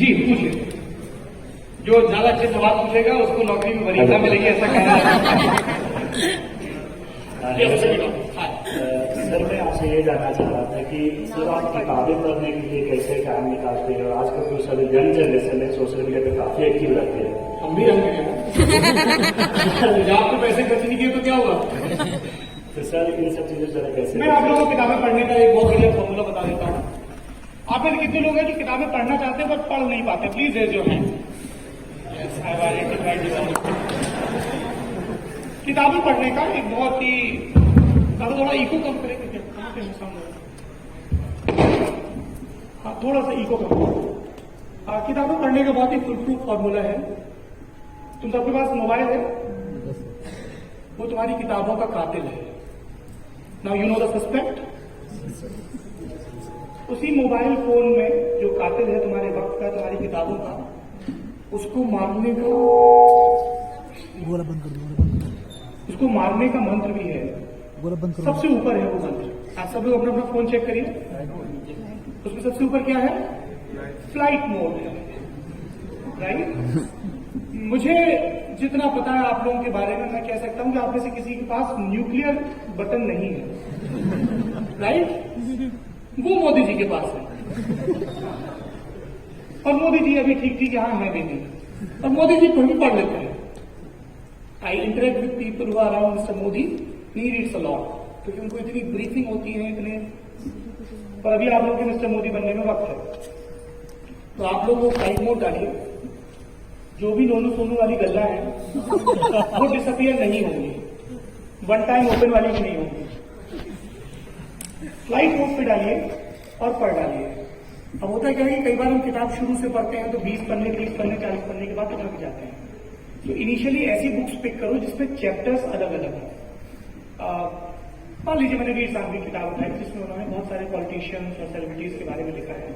जी पूछिए। जो ज्यादा अच्छे सवाल पूछेगा उसको नौकरी में वरीयता मिलेगी, ऐसा कहना है। सर मैं आपसे ये जानना चाह रहा था कि सर आप किताबें पढ़ने के लिए कैसे टाइम निकालते हैं? आजकल तो सभी यंग जनरेशन है सोशल मीडिया पे काफी एक्टिव रहते हैं। हम भी यंग हैं। जब आपको पैसे खर्च नहीं किए तो क्या हुआ? तो सर इन सब चीजों से कैसे? मैं आप लोगों को किताबें पढ़ने का एक बहुत बढ़िया फॉर्मूला बता देता हूँ। आप में कितने लोग हैं जो किताबें पढ़ना चाहते हैं पर पढ़ नहीं पाते? Please raise your hand. किताबें पढ़ने का एक बहुत ही थोड़ा इको कम करेंगे क्या? हाँ थोड़ा सा इको कम। किताबें पढ़ने का बहुत ही फुल प्रूफ फॉर्मूला है। तुम सबके पास मोबाइल है, वो तुम्हारी किताबों का कातिल है। Now you know the suspect. उसी मोबाइल फोन में जो कातिल है तुम्हारे वक्त का, तुम्हारी किताबों का, उसको मारने का उसको मारने का मंत्र भी है। सबसे ऊपर है वो मंत्र। आप सब लोग अपना अपना फोन चेक करिए, उसमें सबसे ऊपर क्या है? फ्लाइट मोड है, राइट? मुझे जितना पता है आप लोगों के बारे में, मैं कह सकता हूं कि आप में से किसी के पास न्यूक्लियर बटन नहीं है, राइट? वो मोदी जी के पास है। और मोदी जी अभी ठीक ठीक यहाँ है भी नहीं, और मोदी जी भी पढ़ लेते हैं। I interact with people who are around Mister Modi, he reads a lot, क्योंकि उनको इतनी ब्रीफिंग होती है इतने। पर अभी आप लोगों के मिस्टर मोदी बनने में वक्त है, तो आप लोग वो फ्लाइट मोड डालिए। जो भी नोनू सोनू वाली गल्ला है वो डिसअपियर नहीं होंगी, वन टाइम ओपन वाली भी नहीं होंगी। फ्लाइट मोड पे डालिए और पढ़ डालिए। अब होता क्या है कि कई बार हम किताब शुरू से पढ़ते हैं तो 20 पन्ने 30 पन्ने 40 पन्ने के बाद थक जाते हैं। तो इनिशियली ऐसी बुक्स पिक करो जिसमें चैप्टर्स अलग अलग हैं। मान लीजिए मैंने वीर साहब की किताब उठाई जिसमें उन्होंने बहुत सारे पॉलिटिशियंस और सेलिब्रिटीज के बारे में लिखा है।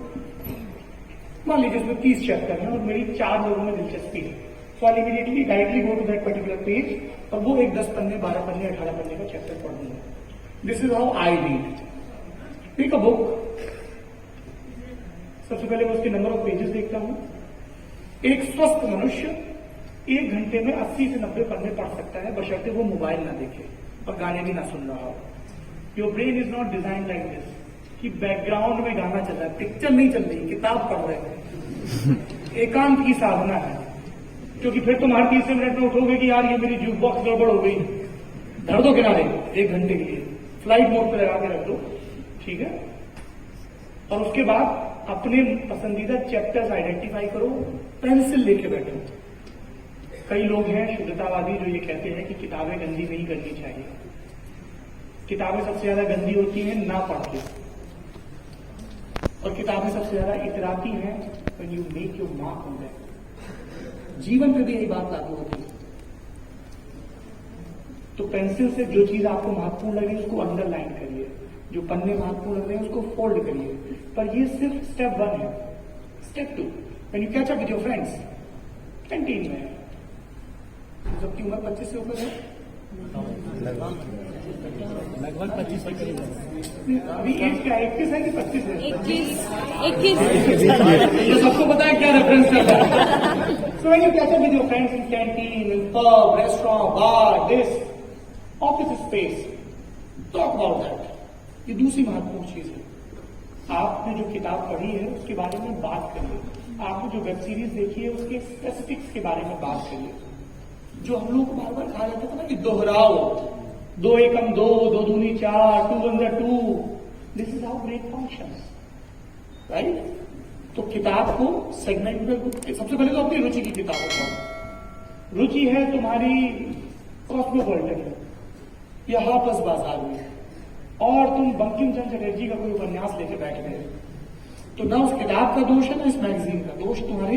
मान लीजिए उसमें 30 चैप्टर हैं और मेरी 4 लोगों में दिलचस्पी है, so I immediately directly go to that particular page और वो एक 10 पन्ने 12 पन्ने 18 पन्ने का चैप्टर पढ़ दूंगा। This is how I read. Pick a book. सबसे पहले मैं उसके नंबर ऑफ पेजेस देखता हूं। एक स्वस्थ मनुष्य 1 घंटे में 80 से 90 पन्ने पढ़ सकता है, बशर्ते वो मोबाइल ना देखे और गाने भी ना सुन रहा हो। Your brain is not design like this कि बैकग्राउंड में गाना चल रहा है, पिक्चर नहीं चल रही, किताब पढ़ रहे हैं। एकांत की साधना है, क्योंकि फिर तुम हर 30 मिनट में उठोगे कि यार ये मेरी जूक बॉक्स गड़बड़ हो गई, धर दो किनारे 1 घंटे के लिए, फ्लाइट मोड पे लगा के रख दो, ठीक है? और उसके बाद अपने पसंदीदा चैप्टर्स आइडेंटिफाई करो, पेंसिल लेके बैठो। कई लोग हैं शुद्धतावादी जो ये कहते हैं कि किताबें गंदी नहीं करनी चाहिए। किताबें सबसे ज्यादा गंदी होती हैं ना पढ़ के, और किताबें सबसे ज्यादा इतराती हैं when you make your mark on that. जीवन पे भी यही बात लागू होती है। तो पेंसिल से जो चीज आपको महत्वपूर्ण लगे उसको अंडरलाइन करिए, जो पन्ने महत्वपूर्ण लग रहे हैं उसको फोल्ड करिए। पर ये सिर्फ स्टेप 1 है। Step 2, when you catch up with your friends, canteen में है, सबकी उम्र 25 से ऊपर है, लगभग 25 से करीब। अभी एज क्या 21 है कि 25 है? 21। तो सबको पता है क्या रेफरेंस चल रहा है। So when you catch up with your friends in canteen, in pub, restaurant, bar, this, office space, talk about that. ये दूसरी महत्वपूर्ण चीज है। आपने जो किताब पढ़ी है उसके बारे में बात करिए। आपने जो वेब सीरीज देखी है उसके स्पेसिफिक्स के बारे में बात करिए। जो हम लोग को बार बार कहा जाता था ना कि दोहराओ, 2 एकम 2, 2 दूनी 4, 2 1 2, this is how brain functions, right? तो किताब को सेगमेंट में, सबसे पहले तो अपनी रुचि की किताबें पढ़ो। रुचि है तुम्हारी कॉस्मोपॉलिटन में या हाफिज बाजार में, और तुम बंकिम चंद्र चटर्जी का कोई उपन्यास लेके बैठ गए, तो ना उस किताब का दोष है ना इस मैगजीन का दोष, तुम्हारे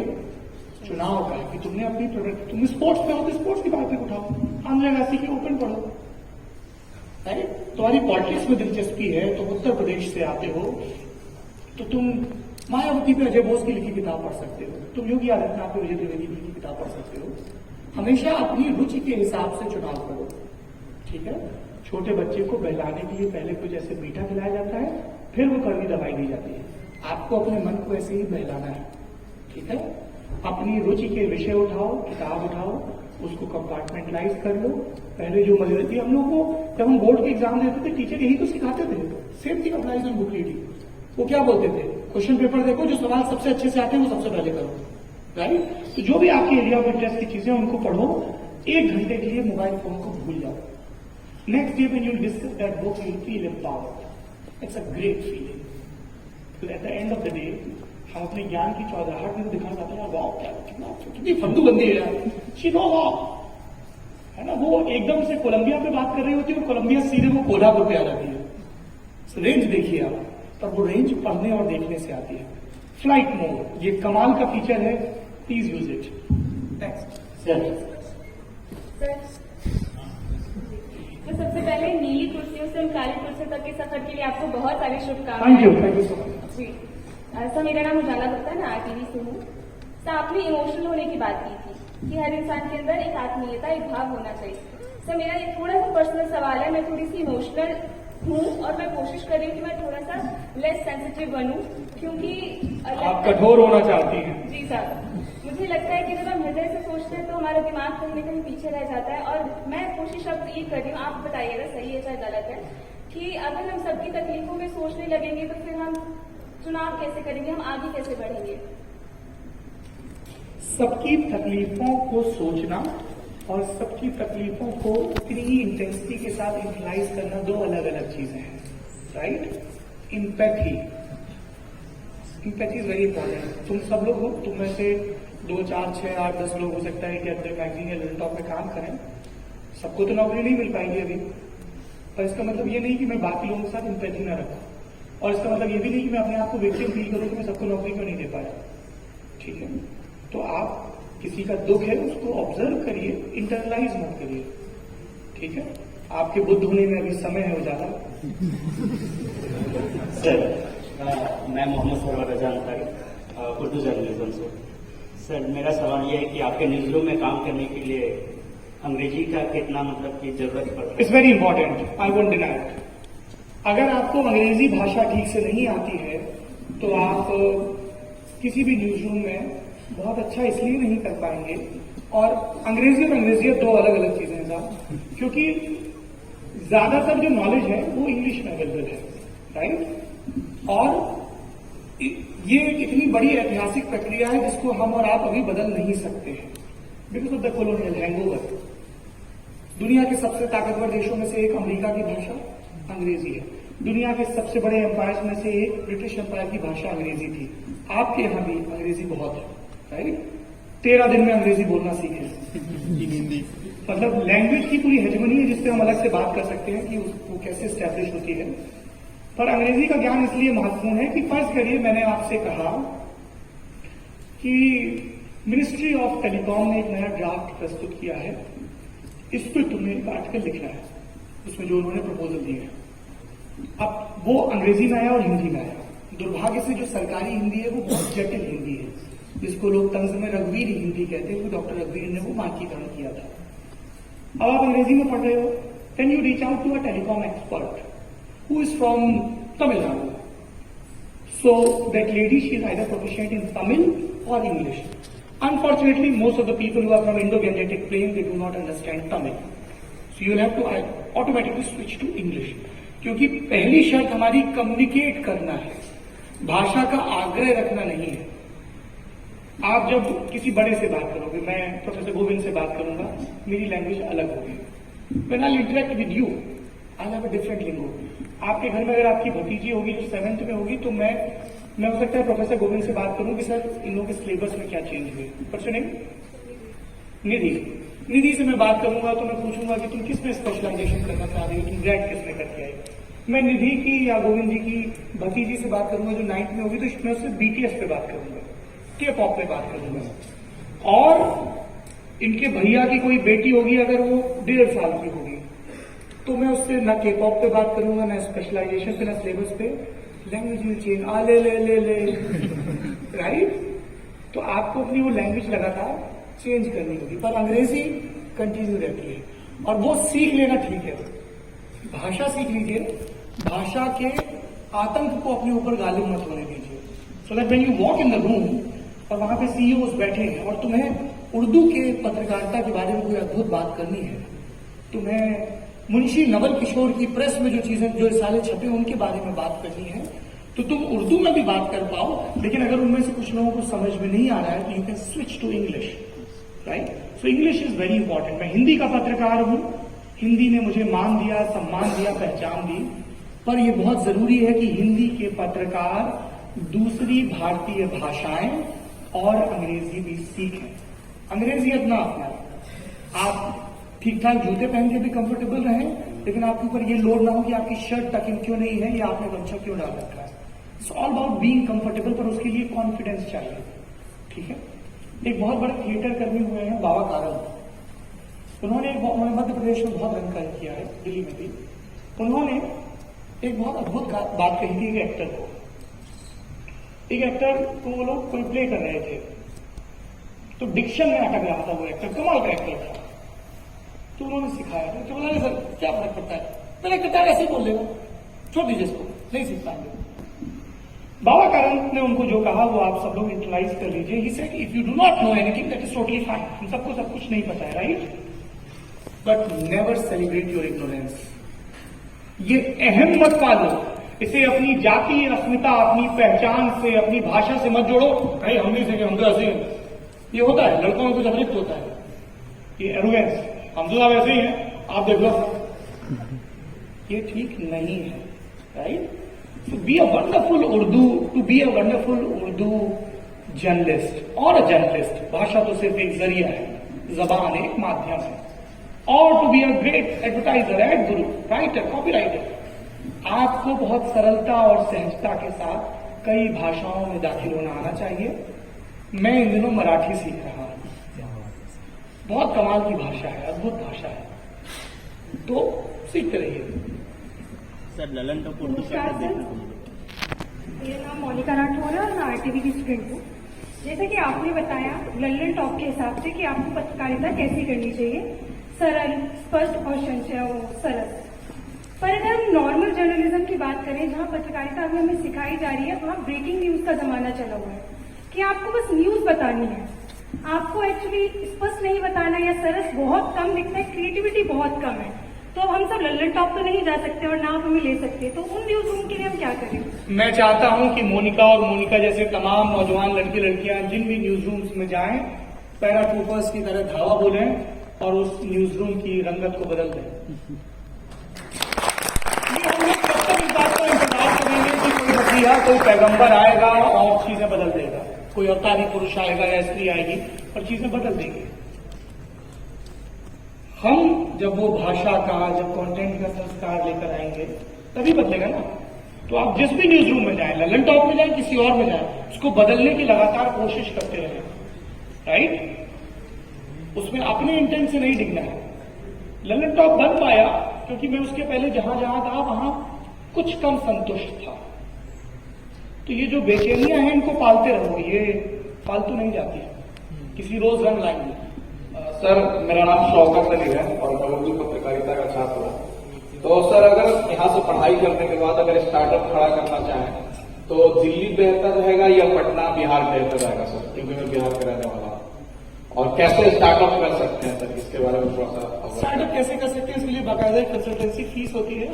चुनाव का है कि तुमने अपनी प्रोडक्ट, तुम स्पोर्ट्स में हो तो स्पोर्ट्स की बातें उठाओ, आंध्र राशि की ओपन पढ़ो, राइट? तुम्हारी पॉलिटिक्स में दिलचस्पी है, तुम उत्तर प्रदेश से आते हो, तो तुम मायावती पे अजय बोस की लिखी किताब पढ़ सकते हो, तुम योगी आदित्यनाथ पे विजय द्विवेदी की लिखी किताब पढ़ सकते हो। हमेशा अपनी रुचि के हिसाब से चुनाव करो, ठीक है? छोटे बच्चे को बहलाने के लिए पहले कुछ ऐसे मीठा खिलाया जाता है, फिर वो कड़वी दवाई दी जाती है। आपको अपने मन को ऐसे ही बहलाना है, ठीक है, अपनी रुचि के विषय उठाओ, किताब उठाओ, उसको कंपार्टमेंटलाइज कर लो। पहले जो मजे थी हम लोग को, जब हम बोर्ड के एग्जाम देते थे टीचर यही तो सिखाते थे, same thing applies in book reading. वो क्या बोलते थे, क्वेश्चन पेपर देखो, जो सवाल सबसे अच्छे से आते हैं वो सबसे पहले करो, राइट। तो जो भी आपके एरिया ऑफ इंटरेस्ट की चीजें उनको पढ़ो, 1 घंटे के लिए मोबाइल फोन को भूल जाओ। Next day when you discuss that book you feel empowered, it's a great feeling. At the end of the day हम अपने ज्ञान की चौधराहट में दिखा जाते हैं, वाह क्या कितनी फंदू बंदी है यार, शी नो वाह, है ना। वो एकदम से कोलंबिया पे बात कर रही होती है, वो कोलंबिया सीधे वो कोल्हापुर पे आ जाती है। रेंज देखिए आप, पर वो रेंज पढ़ने और देखने से आती है। फ्लाइट मोड, ये कमाल का फीचर है, प्लीज यूज इट। नेक्स्ट तो सबसे पहले नीली कुर्सियों से काली कुर्सियों तक के सफर के लिए आपको बहुत सारी शुभकामनाएं। Thank you so much. जी सर, मेरा नाम उजाला गुप्ता है, मैं आरटीवी से हूँ। सर, आपने इमोशनल होने की बात की थी कि हर इंसान के अंदर एक आत्मीयता, एक भाव होना चाहिए। सर, मेरा एक थोड़ा सा पर्सनल सवाल है, मैं थोड़ी सी इमोशनल हूँ और मैं कोशिश कर रही हूँ कि मैं थोड़ा सा लेस सेंसिटिव बनूं, क्योंकि आप कठोर होना चाहती हैं। जी सर, मुझे लगता है कि जब हम हृदय से सोचते हैं तो हमारा दिमाग कहीं न कहीं पीछे रह जाता है। और मैं कोशिश अब ये कर रही हूँ, आप बताइएगा सही है चाहे गलत है, कि अगर हम सबकी तकलीफों में सोचने लगेंगे तो फिर हम चुनाव कैसे करेंगे, हम आगे कैसे बढ़ेंगे। सबकी तकलीफों को सोचना और सबकी तकलीफों को इतनी इंटेंसिटी के साथ यूटिलाइज करना दो अलग अलग चीजें हैं, right. Empathy is very important. तुम सब लोग हो, तुम में से 2, 4, 6, 8, 10 लोग हो सकता है कि अंदर मैगजीन या लिटिल टॉप में काम करें, सबको तो नौकरी नहीं मिल पाएगी अभी। पर इसका मतलब ये नहीं कि मैं बाकी लोगों के साथ इम्पैथी ना रखूं, और इसका मतलब ये भी नहीं कि मैं अपने आप को विक्टिम फील करूं कि मैं सबको नौकरी क्यों नहीं दे पाया, ठीक है। तो आप किसी का दुख है उसको ऑब्जर्व करिए, इंटरनलाइज मत करिए, ठीक है। आपके बुद्ध होने में अभी समय है उजाला। सर, मैं मोहम्मद सरवर रजा अंसारी, उर्दू जर्नलिज्म से। सर, मेरा सवाल यह है कि आपके न्यूज रूम में काम करने के लिए अंग्रेजी का कितना मतलब की जरूरत पड़ती है? It's very important, I won't deny it. अगर आपको अंग्रेजी भाषा ठीक से नहीं आती है तो आप किसी भी न्यूज रूम में बहुत अच्छा इसलिए नहीं कर पाएंगे। और अंग्रेजी और अंग्रेजियत दो अलग अलग चीजें हैं साहब, क्योंकि ज्यादातर जो नॉलेज है वो इंग्लिश में अवेलेबल है, राइट। और ये इतनी बड़ी ऐतिहासिक प्रक्रिया है जिसको हम और आप अभी बदल नहीं सकते हैं, because of the colonial hangover. दुनिया के सबसे ताकतवर देशों में से एक अमेरिका की भाषा अंग्रेजी है। दुनिया के सबसे बड़े एम्पायर में से एक ब्रिटिश एम्पायर की भाषा अंग्रेजी थी। आपके यहाँ भी अंग्रेजी बहुत है, राइट। 13 दिन में अंग्रेजी बोलना सीखे, हिंदी मतलब लैंग्वेज की पूरी हेजमनी है जिससे हम अलग से बात कर सकते हैं कि वो कैसे स्टैब्लिश होती है। पर अंग्रेजी का ज्ञान इसलिए महत्वपूर्ण है कि फर्ज करिए मैंने आपसे कहा कि मिनिस्ट्री ऑफ टेलीकॉम ने एक नया ड्राफ्ट प्रस्तुत किया है, इस पर तुम्हें एक आर्टिकल लिखना है, उसमें जो उन्होंने प्रपोजल दिए हैं। अब वो अंग्रेजी में आया और हिंदी में आया। दुर्भाग्य से जो सरकारी हिंदी है वो बहुत जटिल हिंदी है, जिसको लोग तंज में रघुवीर हिंदी कहते हैं, डॉक्टर रघुवीर ने वो मानकीकरण किया था। अब आप अंग्रेजी में पढ़ रहे हो, can you reach out to a telecom expert who is from Tamil Nadu. So that lady, she is either proficient in Tamil or English. Unfortunately, most of the people who are from Indo-Gangetic Plain, they do not understand Tamil. So you will have to automatically switch to English. क्योंकि पहली शर्त हमारी communicate करना है, भाषा का आग्रह रखना नहीं है। आप जब किसी बड़े से बात करोगे, मैं प्रोफेसर गोविंद से बात करूंगा, मेरी लैंग्वेज अलग होगी। When I interact with you, I have a different lingo. आपके घर में अगर आपकी भतीजी होगी जो 7th में होगी तो मैं हो सकता है प्रोफेसर गोविंद से बात करूं कि सर इन लोगों के सिलेबस में क्या चेंज हुए। परसों नहीं निधि से मैं बात करूंगा तो मैं पूछूंगा कि तुम किस में स्पेशलाइजेशन करना चाह रही हो, तुम ग्रेड किस में करके आई। मैं निधि की या गोविंद जी की भतीजी से बात करूंगा जो 9th में होगी तो मैं उससे BTS पे बात करूंगा, K-pop पे बात करूंगा। और इनके भैया की कोई बेटी होगी अगर वो 1.5 साल की होगी तो मैं उससे ना K-pop पे बात करूंगा, ना स्पेशलाइजेशन पे, ना सिलेबस पे। लैंग्वेज में चेंज ले राइट। तो आपको अपनी वो लैंग्वेज लगातार चेंज करनी होगी, पर अंग्रेजी कंटिन्यू रहती है और वो सीख लेना ठीक है। भाषा सीख लीजिए, भाषा के आतंक को अपने ऊपर गालिब मत होने दीजिए। So that when you walk in the room और वहां पे सीईओज बैठे हैं और तुम्हें उर्दू के पत्रकारिता के बारे में कोई अद्भुत बात करनी है, तुम्हें मुंशी नवल किशोर की प्रेस में जो चीजें जो रिसाले छपे उनके बारे में बात करनी है, तो तुम उर्दू में भी बात कर पाओ। लेकिन अगर उनमें से कुछ लोगों को समझ में नहीं आ रहा है तो you can switch to English, right? So English is very important. मैं हिंदी का पत्रकार हूं, हिंदी ने मुझे मान दिया, सम्मान दिया, पहचान दी, पर यह बहुत जरूरी है कि हिंदी के पत्रकार दूसरी भारतीय भाषाएं और अंग्रेजी भी सीखें। अंग्रेजी अपना आप ठीक ठाक जूते पहन के भी कंफर्टेबल रहें, लेकिन आपके ऊपर ये लोड ना हो कि आपकी शर्ट टक इन क्यों नहीं है या आपने गमछा क्यों डाल रखा है। It's all about being comfortable, पर उसके लिए कॉन्फिडेंस चाहिए, ठीक है? एक बहुत बड़े थिएटर कर्मी हुए हैं बाबा कारल, उन्होंने मध्य प्रदेश में बहुत रंग कार्य किया है, दिल्ली में भी। उन्होंने एक बहुत अद्भुत बात कही थी एक एक्टर को वो लोग कोई प्ले कर रहे थे, तो डिक्शन में अटक रहा था वो एक्टर, कमाल का एक्टर था। तो उन्होंने सिखाया था कि बोला सर क्या फर्क पड़ता है, मैंने कहता है ऐसे ही बोल देगा, छोड़ दीजिए इसको, नहीं सीख पाएंगे। बाबा कारंत ने उनको जो कहा वो आप सब लोग इंटरलाइज कर लीजिए। He said if you do not know anything that is totally fine, हम सबको सब कुछ नहीं पता है, right? But never celebrate your ignorance. ये अहम मत पालो, इसे अपनी जाति, अस्मिता, अपनी पहचान से, अपनी भाषा से मत जोड़ो। भाई हम नहीं सीखे, हम तो ऐसे हैं। ये होता है, लड़कों में कुछ अतिरिक्त होता है, ये एरोगेंस, हम तो वैसे ही हैं, आप देख लो। ये ठीक नहीं है, right? To be a wonderful Urdu, to be a wonderful Urdu journalist or a journalist, भाषा तो सिर्फ एक जरिया है, जबान एक माध्यम है। और to be a great advertiser, ad guru, writer, copywriter, आपको बहुत सरलता और सहजता के साथ कई भाषाओं में दाखिल होना आना चाहिए। मैं इन दिनों मराठी सीख रहा हूं, बहुत कमाल की भाषा है, अद्भुत भाषा है, तो सीखते रहिए। सर ललन टॉप उर्दू नमस्कार सर, मेरा नाम मोनिका राठौर है और मैं आरटीवी की स्टूडेंट हूँ। जैसा कि आपने बताया ललन टॉप के हिसाब से कि आपको पत्रकारिता कैसी करनी चाहिए, सरल, स्पष्ट और सरल। पर अगर हम नॉर्मल जर्नलिज्म की बात करें, जहाँ पत्रकारिता अभी हमें सिखाई जा रही है, वहाँ ब्रेकिंग न्यूज का जमाना चला हुआ है कि आपको बस न्यूज बतानी है, आपको एक्चुअली स्पष्ट नहीं बताना या सरस बहुत कम दिखता है, क्रिएटिविटी बहुत कम है। तो हम सब लल्लन टॉप तो नहीं जा सकते और ना आप हमें ले सकते, तो उन न्यूज रूम के लिए हम क्या करें? मैं चाहता हूं कि मोनिका और मोनिका जैसे तमाम नौजवान लड़के लड़कियां जिन भी न्यूज रूम्स में जाएं, पैराट्रूपर्स की तरह धावा बोलें और उस न्यूज रूम की रंगत को बदल दें। हम लोग कब तक इस बात को इंतजार करेंगे कि कोई वसीहा, कोई पैगंबर आएगा और चीजें बदल देगा, कोई अवतारी पुरुष आएगा या स्त्री आएगी और चीजें बदल देंगे। हम जब वो भाषा का, जब कंटेंट का संस्कार लेकर आएंगे तभी बदलेगा ना। तो आप जिस भी न्यूज रूम में जाएं, ललन टॉप में जाएं, किसी और में जाएं, उसको बदलने की लगातार कोशिश करते रहें, राइट? उसमें अपने इंटेंट से नहीं डिगना है। ललन टॉप बन पाया क्योंकि मैं उसके पहले जहां जहां था वहां कुछ कम संतुष्ट था। तो ये जो बेचैनियां हैं इनको पालते रहो, ये फालतू नहीं जाती है, किसी रोज रंग लाएंगे। सर मेरा नाम शौकत अली है और मैं उर्दू पत्रकारिता का छात्र हूँ। तो सर अगर यहाँ से पढ़ाई करने के बाद अगर स्टार्टअप खड़ा करना चाहें तो दिल्ली बेहतर रहेगा या पटना बिहार बेहतर रहेगा सर? क्योंकि मैं बिहार का रहने वाला हूँ। और कैसे स्टार्टअप कर सकते हैं सर, इसके बारे में थोड़ा सा। स्टार्टअप कैसे कर सकते हैं इसके लिए बाकायदा कंसल्टेंसी फीस होती है।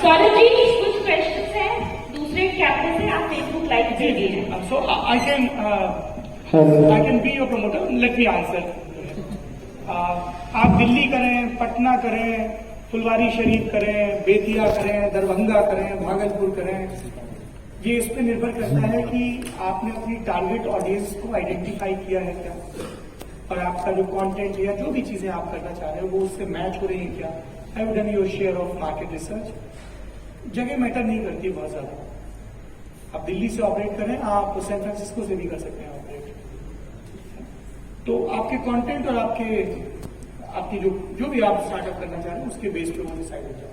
सौरभ जी कुछ क्वेश्चन है दूसरे कैप्टन से, आप फेसबुक लाइव कीजिए। So I can be your promoter. Let me answer. आप दिल्ली करें, पटना करें, फुलवारी शरीफ करें, बेतिया करें, दरभंगा करें, भागलपुर करें, ये इस पे निर्भर करता है कि आपने अपनी टारगेट ऑडियंस को आइडेंटिफाई किया है क्या, और आपका जो कंटेंट या जो भी चीजें आप करना चाह रहे हो वो उससे मैच हो रही है क्या। I would done your share of market research. जगह मैटर नहीं करती बहुत ज्यादा। आप दिल्ली से ऑपरेट करें, आप सैन फ्रांसिस्को से भी कर सकते हैं ऑपरेट। तो आपके कंटेंट और आपकी जो भी आप स्टार्टअप करना चाह रहे हैं उसके बेस पे वो डिसाइड हो जाए।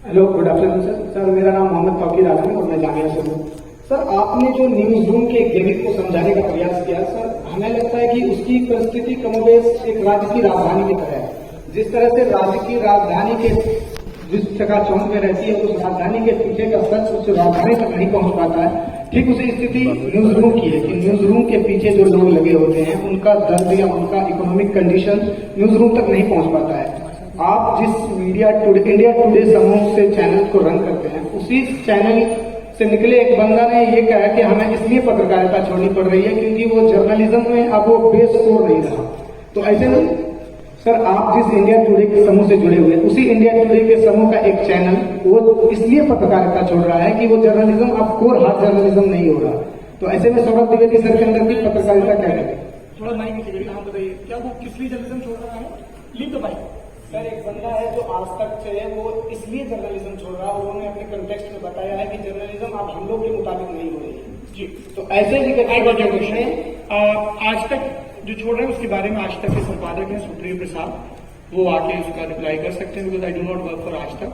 Hello, good afternoon sir. Sir मेरा नाम मोहम्मद तौकीर आलम है और मैं जामिया से हूँ। सर आपने जो न्यूज रूम के गिमिक को समझाने का प्रयास किया सर, हमें लगता है कि उसकी परिस्थिति कमोबेश एक राज्य की राजधानी की तरह है। जिस तरह से राज्य की राजधानी के जिस चकाचौंध में रहती है उस राजधानी के पीछे का सच उस राजधानी तक नहीं पहुंच पाता है। ठीक उसी स्थिति न्यूज रूम की है कि न्यूज रूम के पीछे जो लोग लगे होते हैं उनका दर्द या उनका इकोनॉमिक कंडीशन न्यूज रूम तक नहीं पहुंच पाता है। आप जिस इंडिया टुडे समूह से चैनल को रन करते हैं, उसी चैनल से निकले एक बंदा ने ये कहा कि हमें इसलिए पत्रकारिता छोड़नी पड़ रही है क्योंकि वो जर्नलिज्म में अब वो बेस स्कोर नहीं रहा। तो ऐसे में सर, आप जिस इंडिया टुडे के समूह से जुड़े हुए, उसी इंडिया टुडे के समूह का एक चैनल वो इसलिए पत्रकारिता छोड़ रहा है कि वो जर्नलिज्म अब कोर हार्ड जर्नलिज्म नहीं हो रहा। तो ऐसे में सौरभ द्विवेदी सर के अंदर भी पत्रकारिता क्या है? थोड़ा माइक नीचे करिए। हाँ बताइए, क्या वो किस लिए जर्नलिज्म छोड़ रहा है? Leave the mic. सर, एक बंदा है जो आज तक से है, वो इसलिए जर्नलिज्म छोड़ रहा है। उन्होंने अपने कंटेक्स्ट में बताया है कि जर्नलिज्म अब हम लोग के मुताबिक नहीं हो रही है। जी, तो ऐसे भी आज तक जो छोड़ रहे हैं उसके बारे में आज तक के संपादक हैं सुप्रीम प्रसाद, वो आके उसका रिप्लाई कर सकते हैं, because I do not work for आज तक,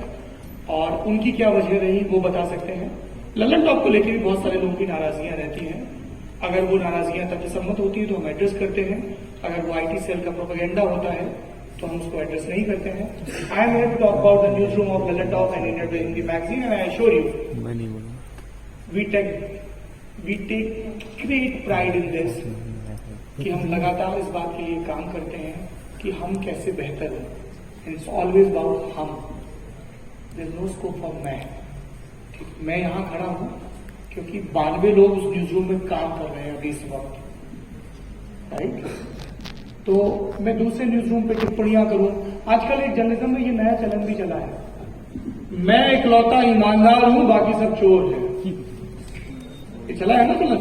और उनकी क्या वजह रही वो बता सकते हैं। लल्लन टॉप को लेकर भी बहुत सारे लोगों की नाराजगियां रहती हैं। अगर वो नाराजगियां तथ्य सम्मत होती है तो हम एड्रेस करते हैं, अगर वो IT सेल का प्रोपेगेंडा होता है तो हम उसको एड्रेस नहीं करते हैं। I am here to talk about the newsroom of Lallantop and India Today Hindi magazine, and I assure you we take great pride in this कि हम लगातार इस बात के लिए काम करते हैं कि हम कैसे बेहतर हो। इट्स ऑलवेज अबाउट हम, there is no scope for मैं यहां खड़ा हूं क्योंकि 92 लोग उस न्यूज रूम में काम कर रहे हैं अभी इस वक्त, राइट? तो मैं दूसरे न्यूज रूम पे टिप्पणियां करूं। आजकल एक जर्नलिज्म में ये नया चलन भी चला है, मैं इकलौता ईमानदार हूं बाकी सब चोर हैं। ये चला है ना चलन?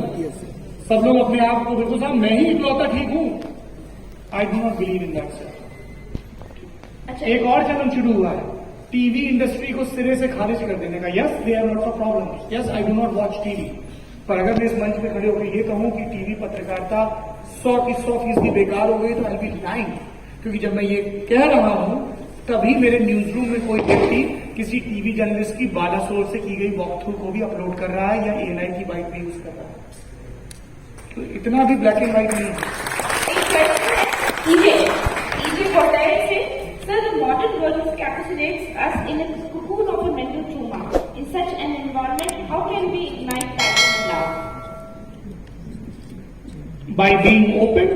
सब लोग अपने आप को बिल्कुल साहब मैं ही इकलौता ठीक हूं। आई do not believe in that sir. एक और चलन शुरू हुआ है टीवी इंडस्ट्री को सिरे से खारिज कर देने का। Yes, they are lots of problems. Yes, I do not watch TV, पर अगर मैं इस मंच पे खड़े होकर ये कहूं कि टीवी पत्रकारिता 100 की 100% बेकार हो गई तो आई बी लाइंग, क्योंकि जब मैं ये कह रहा हूं तभी मेरे न्यूज रूम में कोई व्यक्ति किसी टीवी जर्नलिस्ट की बालासोर से की गई वॉक थ्रू को भी अपलोड कर रहा है या ANI की बाइक भी यूज कर रहा है। तो इतना भी ब्लैक एंड व्हाइट नहीं है। EJ Kotai, sir, the modern world encapsulates us in a cocoon of a mental trauma. In such an environment, how can we ignite passion now? By being open